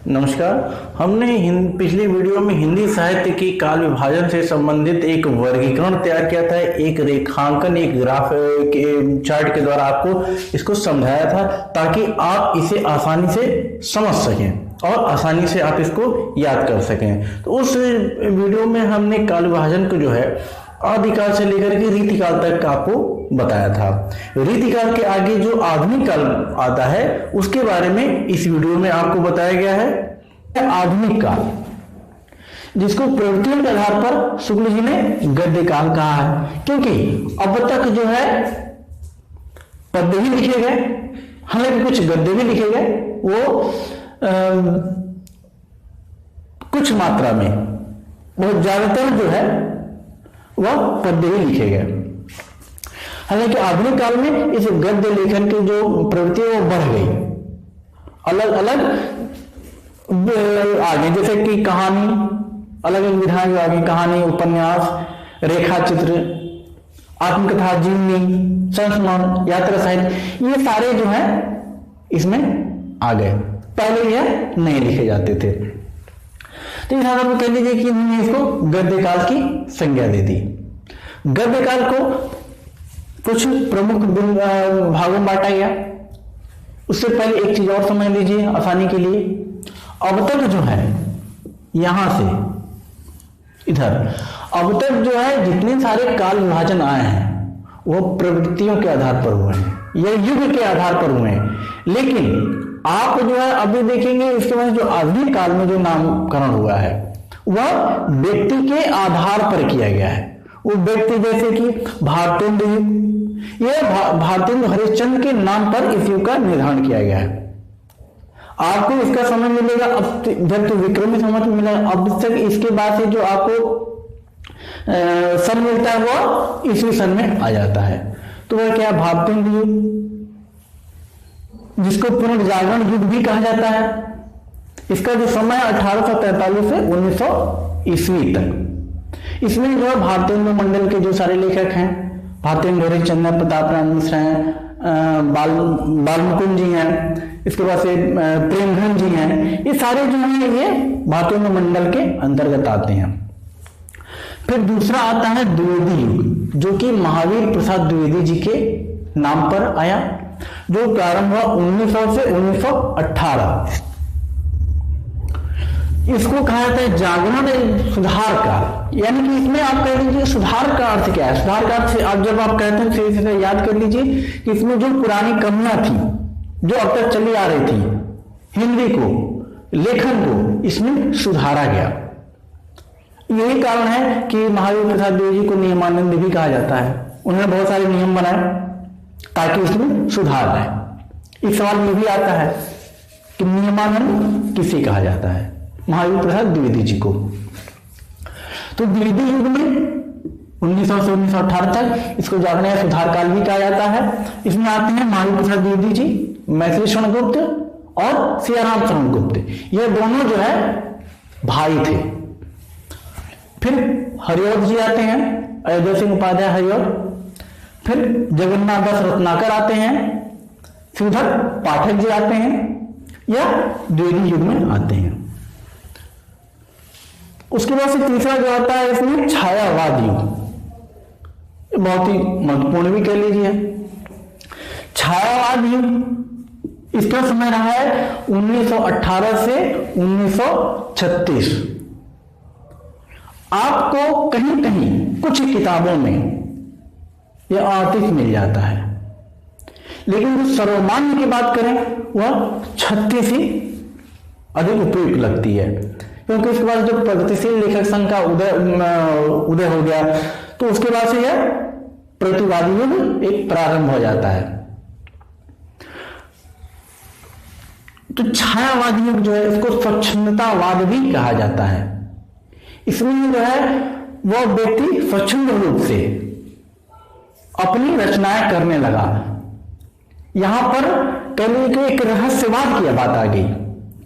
नमस्कार। हमने पिछली वीडियो में हिंदी साहित्य की काल विभाजन से संबंधित एक वर्गीकरण तैयार किया था, एक रेखांकन, एक ग्राफ के चार्ट के द्वारा आपको इसको समझाया था ताकि आप इसे आसानी से समझ सकें और आसानी से आप इसको याद कर सकें। तो उस वीडियो में हमने काल विभाजन को जो है आदिकाल से लेकर के रीतिकाल तक आपको बताया था। रीतिकाल के आगे जो आधुनिक काल आता है उसके बारे में इस वीडियो में आपको बताया गया है। आधुनिक काल, जिसको प्रवृत्तियों के आधार पर शुक्ल जी ने गद्य काल कहा है, क्योंकि अब तक जो है पद्य भी लिखे गए, हालांकि कुछ गद्य भी लिखे गए, वो कुछ मात्रा में, बहुत ज्यादातर जो है वह पद्य ही लिखे गए। हालांकि आधुनिक काल में इस गद्य लेखन की जो प्रवृत्ति है वो बढ़ गई, अलग अलग आगे, जैसे कि कहानी, अलग अलग विधाएं आगे, कहानी, उपन्यास, रेखा चित्र, आत्मकथा, जीवनी, संस्मरण, यात्रा साहित्य, ये सारे जो है इसमें आ गए। पहले यह नहीं लिखे जाते थे। तो इस आधार पर कह लीजिए कि इन्होंने इसको गद्य काल की संज्ञा दे दी। गद्य काल को कुछ प्रमुख भागों में बांटा गया। उससे पहले एक चीज और समझ लीजिए आसानी के लिए। अब तक जो है यहां से इधर, अब तक जो है जितने सारे काल विभाजन आए हैं वो प्रवृत्तियों के आधार पर हुए हैं या युग के आधार पर हुए हैं। लेकिन आप जो है अभी देखेंगे इसके बाद जो आधुनिक काल में जो नामकरण हुआ है वह व्यक्ति के आधार पर किया गया है। वो व्यक्ति जैसे कि भारतेंद्र युग, यह भारतेंद्र हरिश्चंद्र के नाम पर इस युग का निर्धारण किया गया है। आपको इसका समय मिलेगा अब जब तो विक्रमी संवत मिला, अब तक इसके बाद से जो आपको सन मिलता है वो ईस्वी सन में आ जाता है। तो वह क्या, भारतेंद्र युग, जिसको पुनर्जागरण युग भी कहा जाता है। इसका जो समय 1843 से 1900 ईस्वी तक, इसमें जो है भारतेंद्र मंडल के जो सारे लेखक हैं, भारतेंद्र हरिश्चंद्र, प्रताप नारायण मिश्र हैं, बालमुकुंद जी हैं, इसके बाद से प्रेमघन जी हैं, ये सारे जो हैं ये भारतेंद्र मंडल के अंतर्गत आते हैं। फिर दूसरा आता है द्विवेदी युग, जो कि महावीर प्रसाद द्विवेदी जी के नाम पर आया, जो प्रारंभ हुआ 1900 से 1918। इसको कहा जाता है जागरण सुधार काल, यानी कि इसमें आप कह लीजिए सुधार का अर्थ क्या है। सुधार का अर्थ से आप जब आप कहते हैं सीधे सीधे याद कर लीजिए कि इसमें जो पुरानी कमियां थी, जो अब तक चली आ रही थी, हिंदी को, लेखन को, इसमें सुधारा गया। यही कारण है कि महावीर प्रसाद द्विवेदी को नियमानंद भी कहा जाता है। उन्होंने बहुत सारे नियम बनाए ताकि उसमें सुधार आए। इस सवाल में भी आता है कि नियमानंद किसे कहा जाता है, महावीर प्रसाद द्विवेदी जी को। तो द्विवेदी युग में 1900 से 1918 तक इसको जागरण या सुधार काल भी कहा जाता है। इसमें आते हैं महावीर प्रसाद द्विवेदी जी, मैथिली शरण गुप्त और सियाराम शरण गुप्त, ये दोनों जो है भाई थे। फिर हरिऔध जी आते हैं, अयोध्या सिंह उपाध्याय हरिऔध। फिर जगन्नाथ दास रत्नाकर आते हैं, फिर उधर पाठक जी आते हैं, या द्विवेदी युग में आते हैं। उसके बाद से तीसरा जो आता है इसमें छायावाद युग, बहुत ही महत्वपूर्ण भी कह लीजिए। छायावाद युग, इसका समय रहा है 1918 से 1936। आपको कहीं कहीं कुछ किताबों में यह आर्टिक मिल जाता है, लेकिन जो सर्वमान्य की बात करें वह 36 ही अधिक उपयुक्त लगती है, क्योंकि उसके बाद जब प्रगतिशील लेखक संघ का उदय हो गया तो उसके बाद से यह प्रतिवादी युग एक प्रारंभ हो जाता है। तो छायावाद युग जो है इसको स्वच्छंदतावाद भी कहा जाता है। इसमें जो है वह व्यक्ति स्वच्छंद रूप से अपनी रचनाएं करने लगा। यहां पर कह लीजिए कि एक रहस्यवाद की बात आ गई।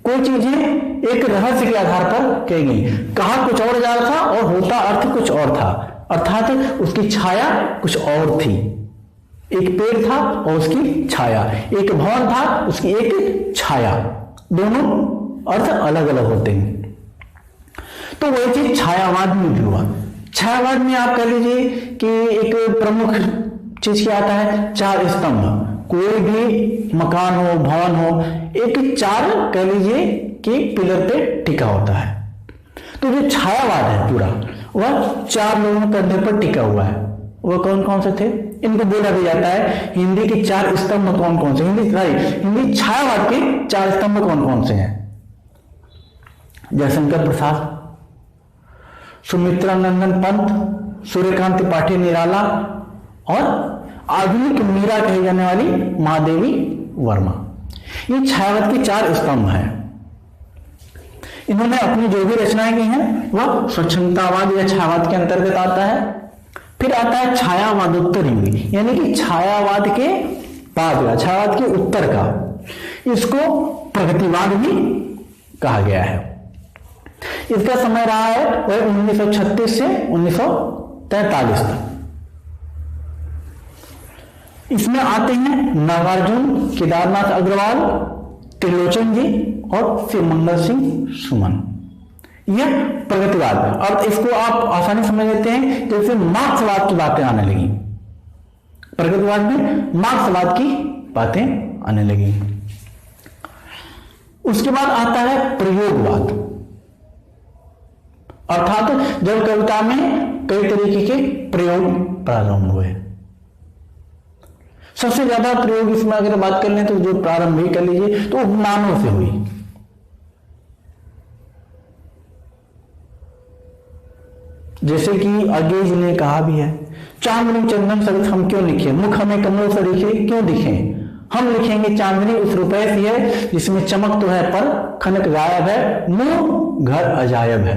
कोई चीजें एक रहस्य के आधार पर कही गई, कहा कुछ और जा रहा था और होता अर्थ कुछ और था, अर्थात उसकी छाया कुछ और थी। एक पेड़ था और उसकी छाया, एक भवन था उसकी एक छाया, दोनों अर्थ अलग अलग होते हैं। तो वही चीज छायावाद में भी हुआ। छायावाद में आप कह लीजिए कि एक प्रमुख चीज क्या आता है, चार स्तंभ। कोई भी मकान हो, भवन हो, एक चार कह लीजिए कि पिलर पे टिका होता है। तो जो छायावाद है पूरा, वह चार लोगों के कंधे पर टिका हुआ है। वह कौन कौन से थे? इनको बोला भी जाता है हिंदी के चार स्तंभ कौन कौन से, हिंदी छायावाद के चार स्तंभ कौन कौन से हैं? जयशंकर प्रसाद, सुमित्रा नंदन पंत, सूर्यकांत त्रिपाठी निराला और आधुनिक मीरा कही जाने वाली महादेवी वर्मा। ये छायावाद के चार स्तंभ हैं। इन्होंने अपनी जो भी रचनाएं की हैं वह स्वच्छंदतावाद या छायावाद के अंतर्गत आता है। फिर आता है छायावादोत्तर युग, यानी कि छायावाद के बाद का, छायावाद के उत्तर का, इसको प्रगतिवाद भी कहा गया है। इसका समय रहा है वह 1936 से 1943 तक। इसमें आते हैं नागार्जुन, केदारनाथ अग्रवाल, त्रिलोचन जी और श्री मंगल सिंह सुमन। यह प्रगतिवाद, और इसको आप आसानी समझ लेते हैं जैसे मार्क्सवाद की बातें आने लगी। प्रगतिवाद में मार्क्सवाद की बातें आने लगी। उसके बाद आता है प्रयोगवाद, अर्थात जब कविता में कई तरीके के प्रयोग प्रारंभ हुए। सबसे ज्यादा प्रयोग इसमें अगर बात कर लें तो जो प्रारंभ भी कर लीजिए तो उपमानों से हुई। जैसे कि अगेज ने कहा भी है, चांदनी चंदन सरित हम क्यों लिखे, मुख हमें कमलों से लिखे क्यों दिखे, हम लिखेंगे चांदनी उस रुपए सी है जिसमें चमक तो है पर खनक गायब है, मुंह घर अजायब है।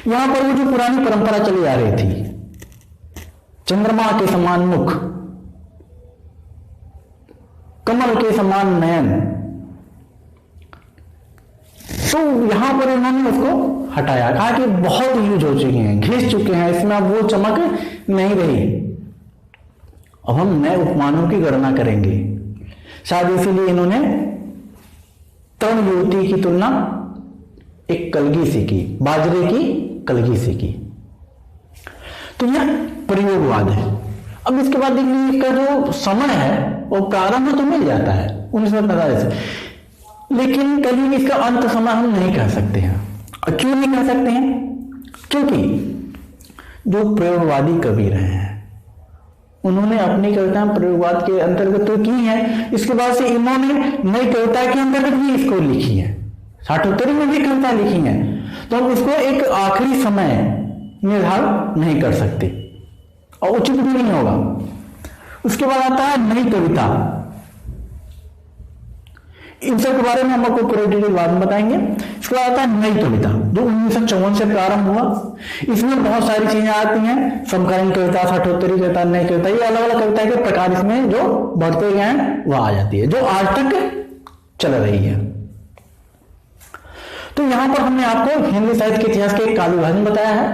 यहां पर वो जो पुरानी परंपरा चली आ रही थी, चंद्रमा के समान मुख, कमल के समान नयन, तो यहां पर इन्होंने उसको हटाया, कहा कि बहुत यूज हो चुके हैं, घिस चुके हैं, इसमें अब वो चमक नहीं रही। अब हम नए उपमानों की गणना करेंगे। शायद इसीलिए इन्होंने तरुण युवती की तुलना एक कलगी से की, बाजरे की कलगी से की। तो यह प्रयोगवाद है। अब इसके बाद देखिए इसका जो समय है वो प्रारंभ तो मिल जाता है 1945, लेकिन कभी इसका अंत समय हम नहीं कह सकते हैं। और क्यों नहीं कह सकते हैं? क्योंकि जो प्रयोगवादी कवि रहे हैं उन्होंने अपनी कविता प्रयोगवाद के अंतर्गत तो की है, इसके बाद से इन्होंने नई कविता के अंतर्गत भी इसको लिखी है, साठोत्तरी में भी कविता लिखी है। तो हम उसको एक आखिरी समय निर्धारण नहीं कर सकते और उचित भी नहीं होगा। उसके बाद आता है नई कविता। इन सब के बारे में हम आपको पूरे डिटेल बाद में बताएंगे। इसके बाद आता है नई कविता जो 1954 से प्रारंभ हुआ। इसमें बहुत सारी चीजें आती हैं, समकालीन कविता, साठोत्तरी कविता, नई कविता, ये अलग अलग कविता के प्रकार इसमें जो बढ़ते गए हैं वह आ जाती है, जो आज तक चल रही है। तो यहां पर हमने आपको हिंदी साहित्य के इतिहास के एक काल विभाजन बताया है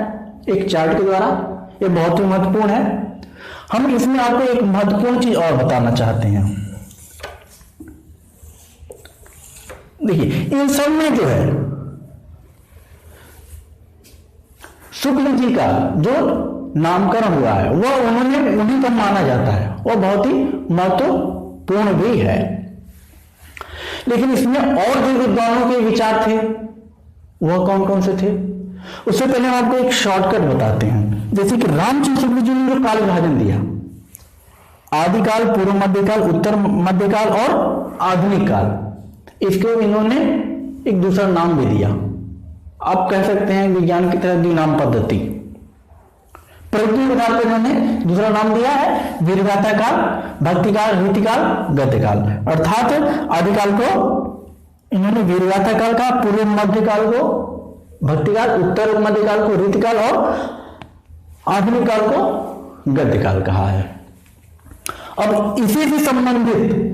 एक चार्ट के द्वारा। ये बहुत ही महत्वपूर्ण है। हम इसमें आपको एक महत्वपूर्ण चीज और बताना चाहते हैं। देखिए इन सब में जो है शुक्ल जी का जो नामकरण हुआ है वह उन्हीं पर माना जाता है, वह बहुत ही महत्वपूर्ण भी है। लेकिन इसमें और जो विद्वानों के विचार थे वह कौन कौन से थे, उससे पहले हम आपको एक शॉर्टकट बताते हैं। जैसे कि रामचंद्र शुक्ल जी ने जो काल विभाजन दिया, आदिकाल, पूर्व मध्यकाल, उत्तर मध्यकाल और आधुनिक काल, इसको इन्होंने एक दूसरा नाम भी दिया। आप कह सकते हैं विज्ञान की तरह द्विनाम पद्धति। प्रगति के आधार पर इन्होंने दूसरा नाम दिया है वीरगाथा काल, भक्तिकाल, रीतिकाल, गद्यकाल। अर्थात आदिकाल को इन्होंने वीरगाथा काल का, पूर्व मध्यकाल को भक्तिकाल, उत्तर मध्यकाल को रीतिकाल और आधुनिक काल को गद्यकाल कहा है। अब इसी से संबंधित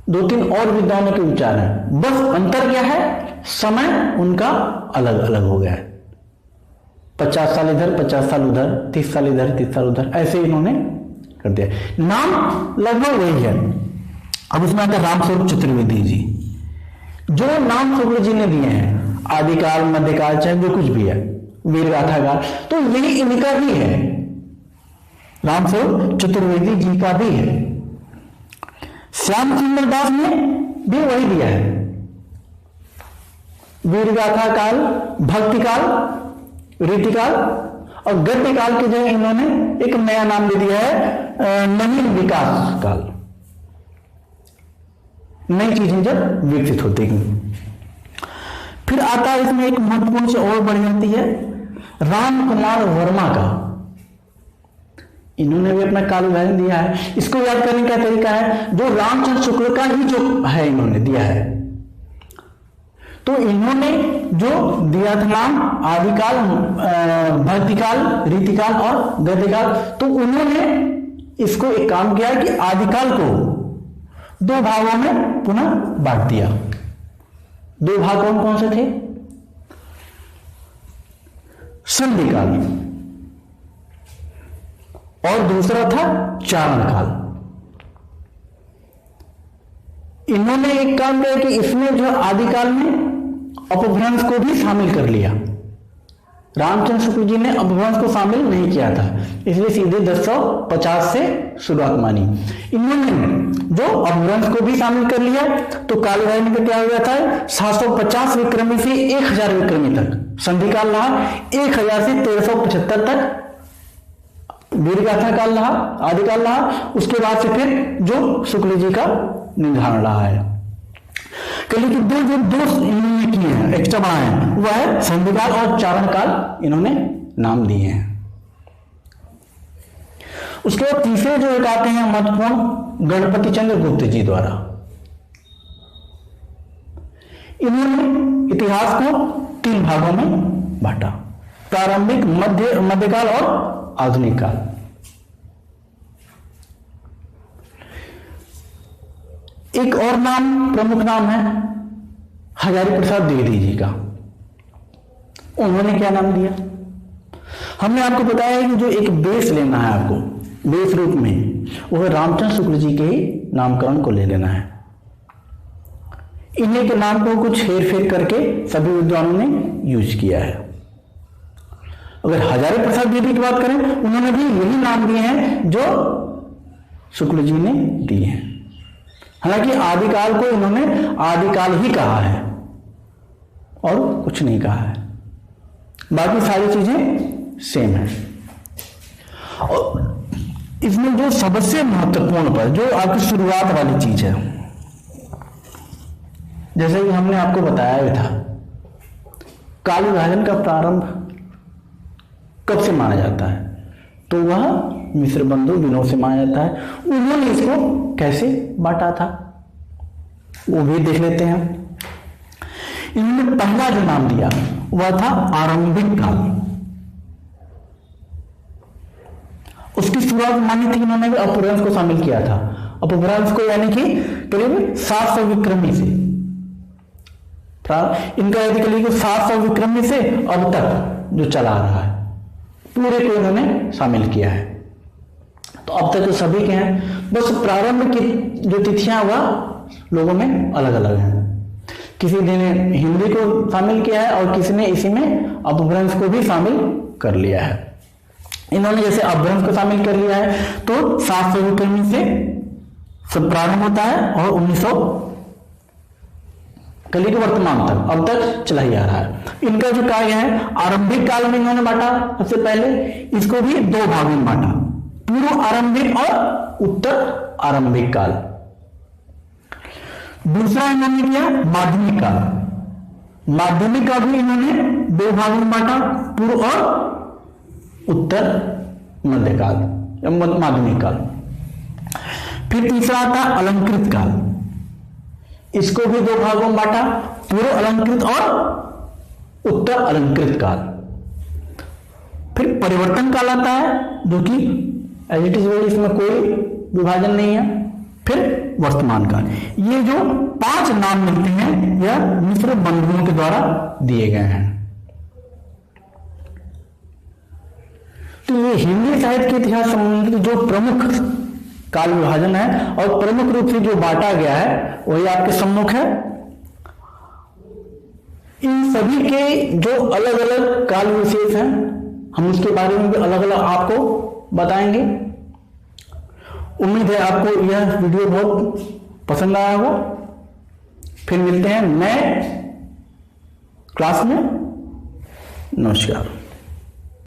दो तीन और विद्वानों के विचार हैं, बस अंतर क्या है, समय उनका अलग अलग हो गया है। 50 साल इधर, 50 साल उधर, 30 साल इधर, 30 साल उधर, ऐसे इन्होंने कर दिया। नाम लगभग वही है। अब इसमें आता है रामस्वरूप चतुर्वेदी जी, जो नाम शुक्ल जी ने दिए हैं, आदिकाल, मध्यकाल, चाहे जो कुछ भी है, वीरगाथा काल, तो यही इनका भी है, रामस्वरूप चतुर्वेदी जी का भी है। श्याम सुंदर दास ने भी वही दिया है, वीरगाथा काल, भक्ति काल, रीतिकाल और गद्य काल की जगह इन्होंने एक नया नाम दे दिया है, नवीन विकास काल। नई चीजें जब विकसित होती हैं। फिर आता है इसमें एक महत्वपूर्ण से और बढ़ जाती है राम कुमार वर्मा का। इन्होंने भी अपना काल विभाजन दिया है। इसको याद करने का तरीका है, जो रामचंद्र शुक्ल का ही जो है इन्होंने दिया है, तो इन्होंने जो दिया था नाम आदिकाल, भक्तिकाल, रीतिकाल और गद्यकाल, तो उन्होंने इसको एक काम किया कि आदिकाल को दो भागों में पुनः बांट दिया। दो भाग कौन कौन से थे? संधिकाल और दूसरा था चारण काल। इन्होंने एक काम किया कि इसमें जो आदिकाल में अपभ्रंश को भी शामिल कर लिया। रामचंद्र शुक्ल जी ने अपभ्रंश को शामिल नहीं किया था, इसलिए सीधे 1050 से शुरुआत मानी। इन्होंने जो अपभ्रंश को भी शामिल कर लिया, तो काल विभाजन का क्या हो गया था, 750 विक्रमी से 1000 विक्रमी तक संधिकाल रहा, 1000 से 1375 तक वीरगाथा काल रहा, आदिकाल रहा। उसके बाद से फिर जो शुक्ल जी का निर्धारण रहा है। कल दो इन्होंने किए हैं, एक्स्ट्रा बढ़ाए हैं, वह है संधिकाल और चारण काल, इन्होंने नाम दिए हैं। उसके बाद तीसरे जो एक आते हैं महत्वपूर्ण, गणपति चंद्र गुप्त जी द्वारा। इन्होंने इतिहास को 3 भागों में बांटा, प्रारंभिक, मध्यकाल और आधुनिक काल। एक और नाम, प्रमुख नाम है हजारी प्रसाद द्विवेदी जी का। उन्होंने क्या नाम दिया? हमने आपको बताया कि जो एक बेस लेना है आपको, बेस रूप में, वह रामचंद्र शुक्ल जी के ही नामकरण को ले लेना है। इन्हीं के नाम को कुछ हेर फेर करके सभी विद्वानों ने यूज किया है। अगर हजारी प्रसाद द्विवेदी की बात करें, उन्होंने भी यही नाम दिए हैं जो शुक्ल जी ने दिए हैं। हालांकि आदिकाल को इन्होंने आदिकाल ही कहा है और कुछ नहीं कहा है, बाकी सारी चीजें सेम है। और इसमें जो सबसे महत्वपूर्ण पर, जो आपकी शुरुआत वाली चीज है, जैसे कि हमने आपको बताया भी था, काल विभाजन का प्रारंभ कब से माना जाता है, तो वह मिश्र बंधु विनोद से माना जाता है। उन्होंने इसको कैसे बांटा था वो भी देख लेते हैं। इन्होंने पहला जो नाम दिया वह था आरंभिक काल। उसकी शुरुआत मानी थी, इन्होंने भी अपभ्रंश को शामिल किया था। अपभ्रंश को यानी कि करीब 700 विक्रमी से, इनका यदि करीब 700 विक्रमी से अब तक जो चला रहा है, पूरे को इन्होंने शामिल किया है। तो अब तक तो सभी के हैं, बस प्रारंभ की जो तिथियां वह लोगों में अलग अलग हैं। किसी ने हिंदी को शामिल किया है और किसी ने इसी में अपभ्रंश को भी शामिल कर लिया है। इन्होंने जैसे अपभ्रंश को शामिल कर लिया है, तो 700 विक्रमी से सब प्रारंभ होता है और 1900 कली के वर्तमान तक अब तक चला ही आ रहा है। इनका जो कार्य है, आरंभिक काल में इन्होंने बांटा सबसे पहले, इसको भी 2 भागों में बांटा, पूर्व आरंभिक और उत्तर आरंभिक काल। दूसरा इन्होंने किया माध्यमिक काल। माध्यमिक काल भी इन्होंने 2 भागों में बांटा, पूर्व और उत्तर मध्यकाल या माध्यमिक काल। फिर तीसरा आता अलंकृत काल, इसको भी 2 भागों में बांटा, पूर्व अलंकृत और उत्तर अलंकृत काल। फिर परिवर्तन काल आता है, जो कि एज इट इज, इसमें कोई विभाजन नहीं है। फिर वर्तमान काल। ये जो 5 नाम मिलते हैं, यह मिश्र बंधुओं के द्वारा दिए गए हैं। तो ये हिंदी साहित्य के इतिहास संबंधित जो प्रमुख काल विभाजन है और प्रमुख रूप से जो बांटा गया है, वही आपके सम्मुख है। इन सभी के जो अलग अलग काल विशेष हैं, हम उसके बारे में भी अलग अलग आपको बताएंगे। उम्मीद है आपको यह वीडियो बहुत पसंद आया होगा। फिर मिलते हैं नए क्लास में। नमस्कार।